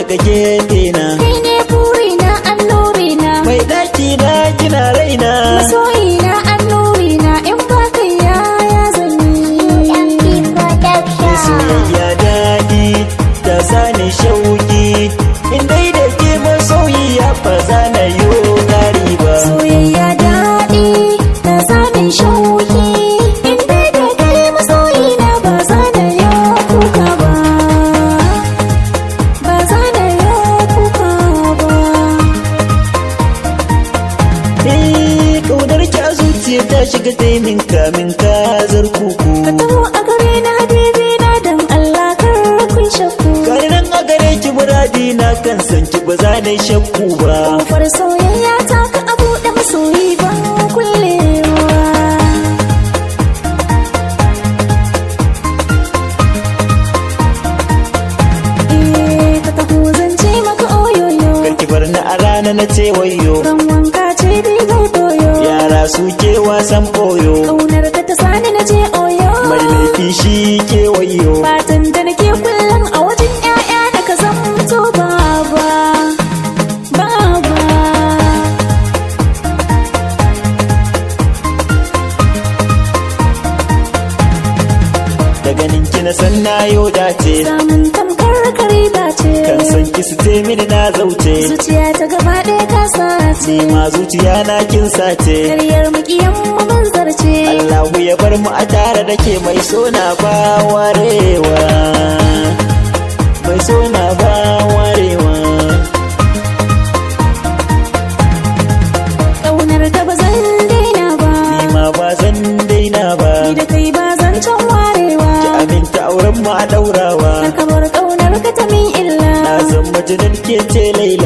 daga gefena. Kai ne burina annurina, Mai ɗaki na kina raina. masoyina annurina, in ba kai yaya zan yi. Soyayya daɗi ta sani shauki, in dai da ke masoyiya ba za na yi ƙari ba. Soyayya daɗi ta sani shauki, in dai da kai masoyina ba za na yi kuka ba, ba za na yi kuka ba. Ƙaunar ki a zuciya ta shiga taimin kamin ka zarkuku. Ka taho a gare na habibi na dan Allah kar kun shakku. Gani nan a gare ki muradi na kan san ki ba za na yi shakku ba. Kofar soyayya ta ka a buɗe masoyi ban kullewa. Ka taho zan ce maka oyoyo, Karki bar ni a rana na ce wayo. ran wanka ce rigar doyo. Yara suke wasan boyo. Ƙaunar ka ta sani na ce oyo. Mai laifi shi ke wayo. Fatan da nake kullum a wajen 'ya'ya na ka zamto baba, baba. Da ganin ki na san na yau dace. Samun tamkar kariba ce, Kan san ki su ce mini na zauce. zuciya ta gaba ɗaya ta sace. Ma zuciya na kin sace. Karyar makiyan mu mun zarce. Allahu ya bar mu a tare da ke mai sona ba warewa. Mai sona ba warewa. Ƙaunar ka ba zan daina ba, Ni ma ba zan daina ba. ni da kai ba zan can warewa. Aminta auren mu a daurawa. Kar ka bar ƙaunar ka ta min illa. Na san majinin ke ce Laila.